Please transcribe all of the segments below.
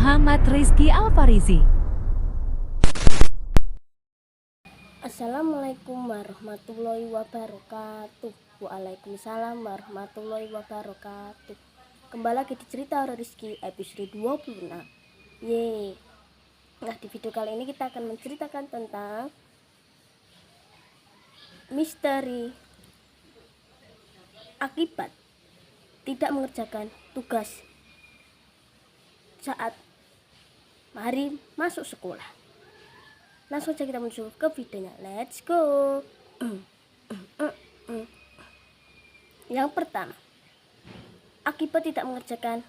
Muhammad Rizky Alfarizi. Assalamualaikum warahmatullahi wabarakatuh. Waalaikumsalam warahmatullahi wabarakatuh. Kembali lagi di cerita horor Rizky episode 26. Yeay. Nah, di video kali ini kita akan menceritakan tentang misteri akibat tidak mengerjakan tugas saat hari masuk sekolah. Langsung saja kita menuju ke videonya. Let's go. Yang pertama, akibat tidak mengerjakan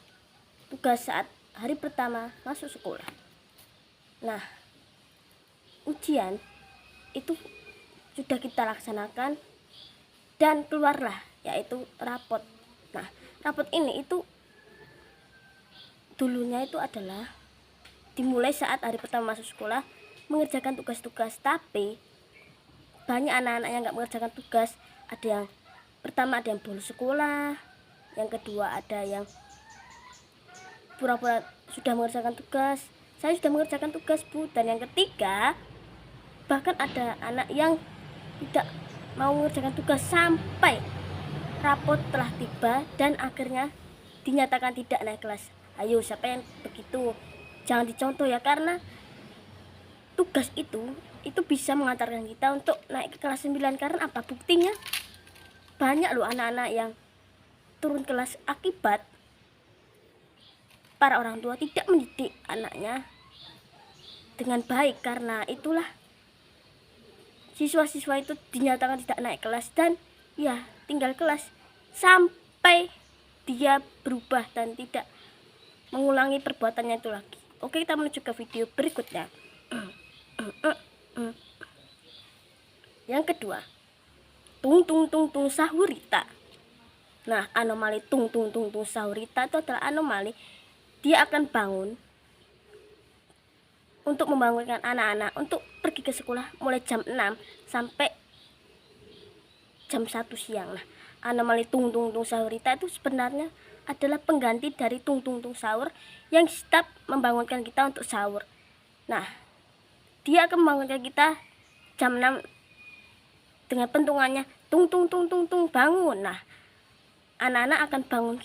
tugas saat hari pertama masuk sekolah. Nah, ujian itu sudah kita laksanakan dan keluarlah yaitu rapot. Nah, rapot ini itu dulunya itu adalah dimulai saat hari pertama masuk sekolah mengerjakan tugas-tugas, tapi banyak anak-anak yang nggak mengerjakan tugas. Ada yang pertama ada yang bolos sekolah, yang kedua ada yang pura-pura sudah mengerjakan tugas, saya sudah mengerjakan tugas Bu, dan yang ketiga bahkan ada anak yang tidak mau mengerjakan tugas sampai rapot telah tiba dan akhirnya dinyatakan tidak naik kelas. Ayo, siapa yang begitu? Jangan dicontoh ya, karena tugas itu bisa mengantarkan kita untuk naik ke kelas 9. Karena apa? Buktinya banyak loh anak-anak yang turun kelas akibat para orang tua tidak mendidik anaknya dengan baik. Karena itulah siswa-siswa itu dinyatakan tidak naik kelas dan ya tinggal kelas sampai dia berubah dan tidak mengulangi perbuatannya itu lagi. Oke, kita menuju ke video berikutnya. Yang kedua, tung tung tung tung sahurita. Nah, anomali tung tung tung tung sahurita itu adalah anomali dia akan bangun untuk membangunkan anak-anak untuk pergi ke sekolah mulai jam 6 sampai jam 1 siang. Nah, anomali tung tung tung sahurita itu sebenarnya adalah pengganti dari tung tung tung sahur yang stop membangunkan kita untuk sahur. Nah, dia akan membangunkan kita jam 6 dengan pentungannya tung tung tung tung tung bangun. Nah, anak-anak akan bangun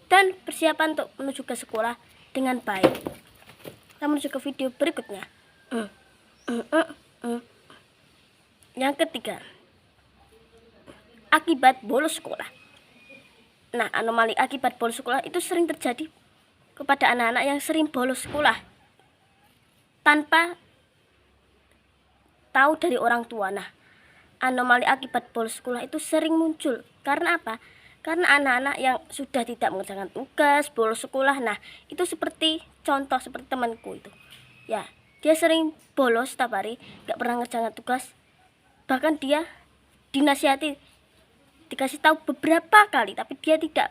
dan persiapan untuk menuju ke sekolah dengan baik. Kita menuju ke video berikutnya. Yang ketiga, akibat bolos sekolah. Nah, anomali akibat bolos sekolah itu sering terjadi kepada anak-anak yang sering bolos sekolah tanpa tahu dari orang tua. Nah, anomali akibat bolos sekolah itu sering muncul karena apa? Karena anak-anak yang sudah tidak mengerjakan tugas, bolos sekolah. Nah, itu seperti contoh seperti temanku itu. Ya, dia sering bolos setiap hari, gak pernah mengerjakan tugas. Bahkan dia dinasihati, dikasih tahu beberapa kali, tapi dia tidak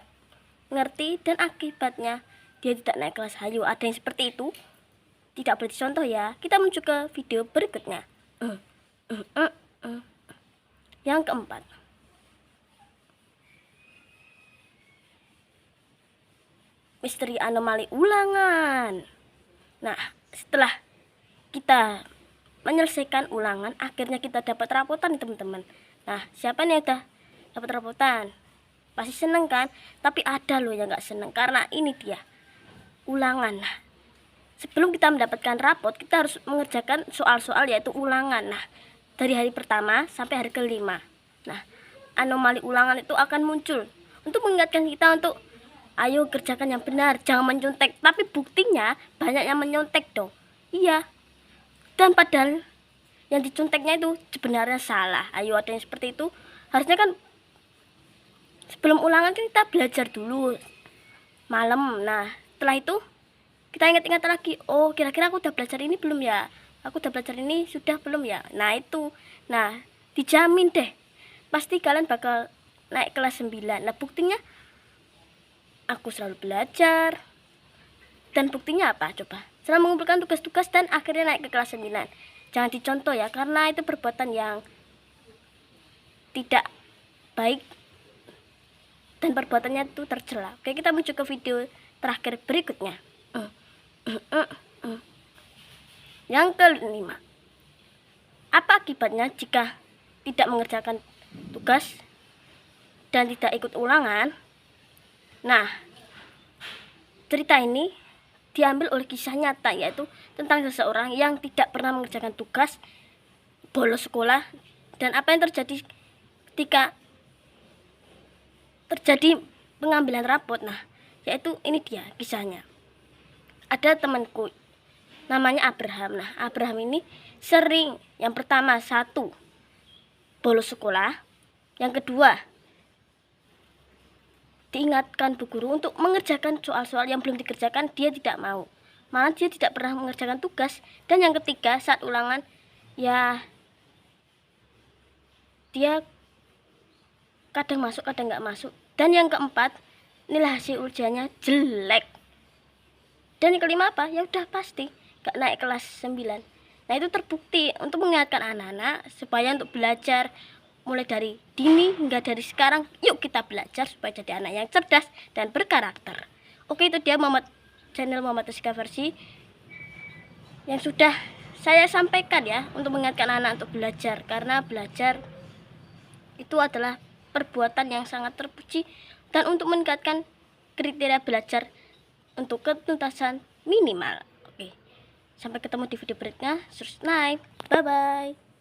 ngerti dan akibatnya dia tidak naik kelas. Hayo, ada yang seperti itu? Tidak boleh dicontoh ya. Kita menuju ke video berikutnya. Yang keempat, misteri anomali ulangan. Nah, setelah kita menyelesaikan ulangan, akhirnya kita dapat rapotan teman-teman. Nah, siapa nih udah dapat rapotan? Pasti seneng kan? Tapi ada loh yang nggak seneng karena ini dia ulangan. Nah, sebelum kita mendapatkan rapot, kita harus mengerjakan soal-soal yaitu ulangan. Nah, dari hari pertama sampai hari kelima. Nah, anomali ulangan itu akan muncul untuk mengingatkan kita untuk ayo kerjakan yang benar, jangan menyontek. Tapi buktinya banyak yang menyontek dong. Iya. Dan padahal yang diconteknya itu sebenarnya salah. Ayo, ada yang seperti itu. Harusnya kan sebelum ulangan kita belajar dulu malam. Nah, setelah itu kita ingat-ingat lagi, oh kira-kira aku udah belajar ini belum ya? Aku udah belajar ini sudah belum ya? Nah itu, nah dijamin deh pasti kalian bakal naik kelas 9. Nah, buktinya aku selalu belajar. Dan buktinya apa coba? Selalu mengumpulkan tugas-tugas dan akhirnya naik ke kelas 9. Jangan dicontoh ya, karena itu perbuatan yang tidak baik dan perbuatannya itu tercela. Oke, kita menuju ke video terakhir berikutnya. Yang kelima, apa akibatnya jika tidak mengerjakan tugas dan tidak ikut ulangan? Nah, cerita ini diambil oleh kisah nyata, yaitu tentang seseorang yang tidak pernah mengerjakan tugas, bolos sekolah, dan apa yang terjadi ketika terjadi pengambilan rapot. Nah, yaitu ini dia kisahnya. Ada temanku namanya Abraham. Nah, Abraham ini sering, yang pertama, satu, bolos sekolah. Yang kedua, diingatkan bu guru untuk mengerjakan soal-soal yang belum dikerjakan, dia tidak mau. Malah dia tidak pernah mengerjakan tugas. Dan yang ketiga, saat ulangan, ya dia kadang masuk, kadang nggak masuk. Dan yang keempat, nilai hasil ujiannya jelek. Dan yang kelima apa? Ya udah pasti gak naik kelas 9. Nah, itu terbukti untuk mengingatkan anak-anak supaya untuk belajar mulai dari dini hingga dari sekarang. Yuk kita belajar supaya jadi anak yang cerdas dan berkarakter. Oke, itu dia channel Muhammad Rizka Versi yang sudah saya sampaikan ya, untuk mengingatkan anak untuk belajar, karena belajar itu adalah perbuatan yang sangat terpuji dan untuk meningkatkan kriteria belajar untuk ketuntasan minimal. Oke, sampai ketemu di video berikutnya. Subscribe, bye bye.